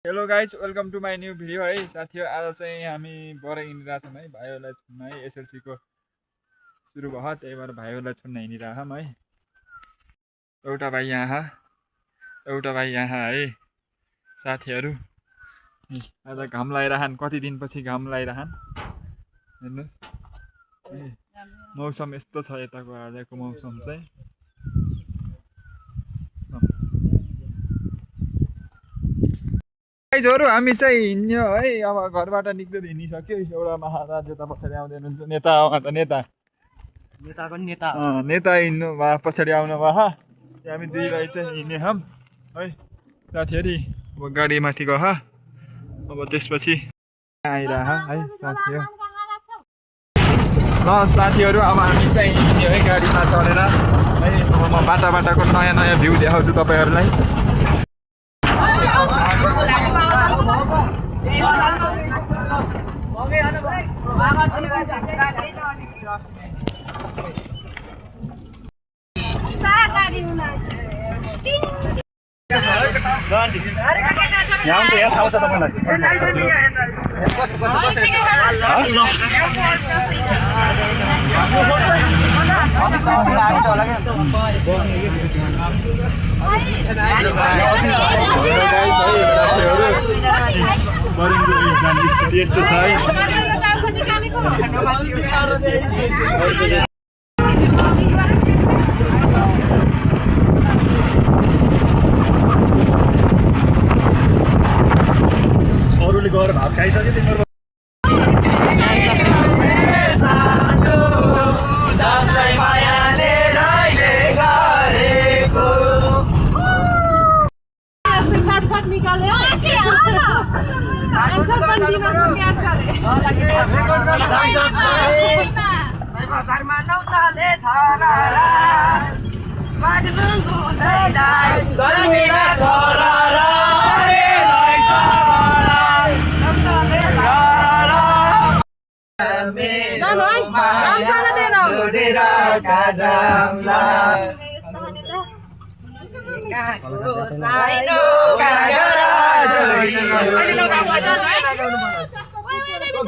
Hello guys welcome to my new video है साथीहरू। आज चाहिँ हामी बरै हिँडिरहेको छौँ है, भाइहरूलाई छुन्न है। एसएलसीको सुरु भयो, त्यही भएर भाइहरूलाई छुन्न हिँडिरहेको छौँ है। एउटा भाइ यहाँ है साथीहरू। आज घाम लगाइरहन्, कति दिनपछि घाम लगाइरहन्। हेर्नुहोस् मौसम यस्तो छ यताको आजको मौसम चाहिँ। गाइजहरू हामी चाहिँ हिँड्यो है, अब घरबाट निक्लेर हिँडिसक्यो। एउटा महाराज यता पछाडि आउँदै हुनुहुन्छ, नेता नेता हिँड्नु भयो, पछाडि आउनु भयो। हामी दुई भाइ चाहिँ हिँड्ने है साथीहरू। अब गाडीमाथि गयो, अब त्यसपछि आइरह है साथीहरू। ल साथीहरू अब हामी चाहिँ हिँड्यो है गाडीमा चढेर है। अब म बाटाको नयाँ भ्यू देखाउँछु तपाईँहरूलाई। यस्तो छ है। अरूले गएर भात खाइसक्यो तिम्रो।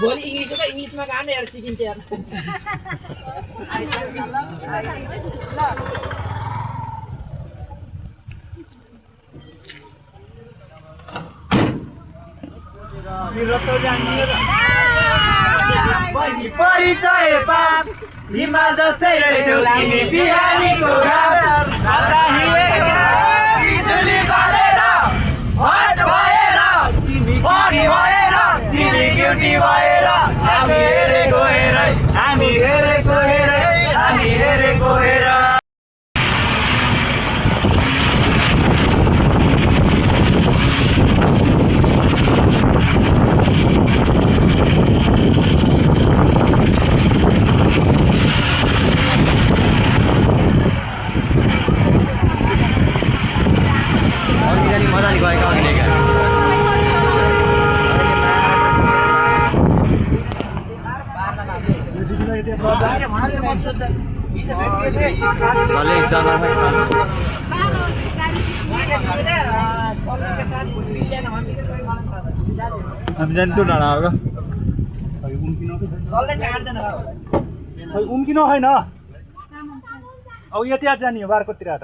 भोलि इङ्ग्लिसमा गाने यार सिकिन्छ यार। परिचय पाप हिमाल जस्तै रहेछौ तिमी बिहानीको घाम बिजुली बालेर हट भएर तिमी पनि भएर तिमी क्युटी भएर हामी हेरेको हेरै हामी हेरेको हेरै हामी हेरेको हेर। मजाले गएका हामी जाने त्यो डाँडा हो उम्किन होइन। अब यति आठ जाने हो बारकोतिर आठ।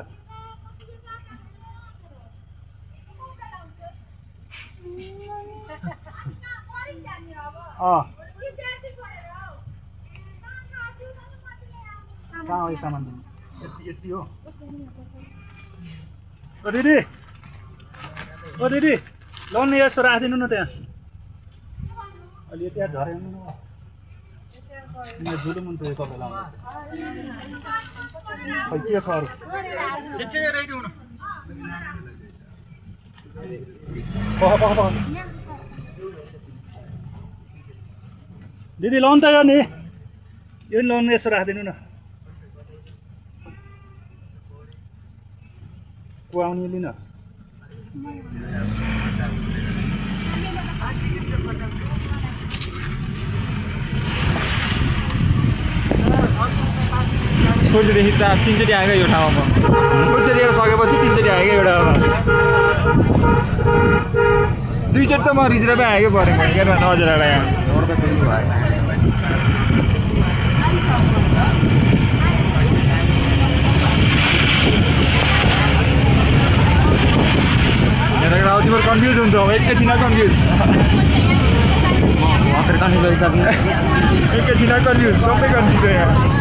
कहाँ हो यो सामान यति हो। ओ दिदी लोन यसो राखिदिनु न त्यहाँ। अलि यति झरे झुलो मन चाहिँ तपाईँलाई खै के छ अरू दिदी लोन त यो नि यो लोन यसो राखिदिनु न। को आउने लिन छोरीदेखि 3चोटि आएको यो ठाउँमा। छोरीदेखि सकेपछि 3चोटि आएको यो ठाउँमा। दुईचोटि त म रिजर्भै आएकै परेको के नजरलाई यहाँ मेरो आउँछ म कन्फ्युज हुन्छ अब एकैछिन कन्फ्युज एकैछिन कन्फ्युज सबै कन्फ्युज हो यहाँ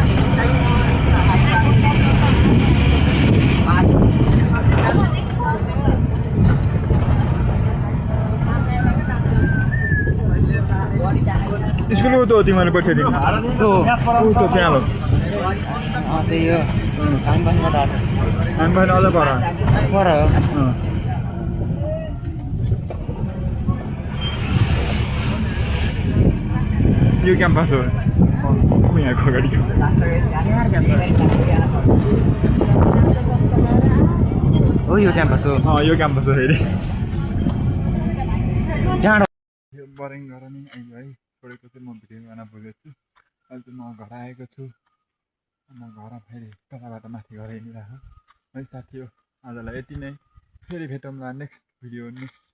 स्कुल ऊ त हो तिमीहरू पठाइदिनु ऊ त त्यहाँ हो त्यही हो हामी पनि अझ पर यो क्याम्पस हो यहाँको अगाडिको हो यो क्याम्पस हो यो क्याम्पस हो फेरि डाँडो यो बरेङ घर नि अहिले है छोडेको चाहिँ म भिडियो गर्न पुगेको छु अहिले चाहिँ म घर आएको छु म घर फेरि तलबाट माथि घर हिँडिरहेको है साथी हो आजलाई यति नै फेरि भेटौँला नेक्स्ट भिडियो नेक्स्ट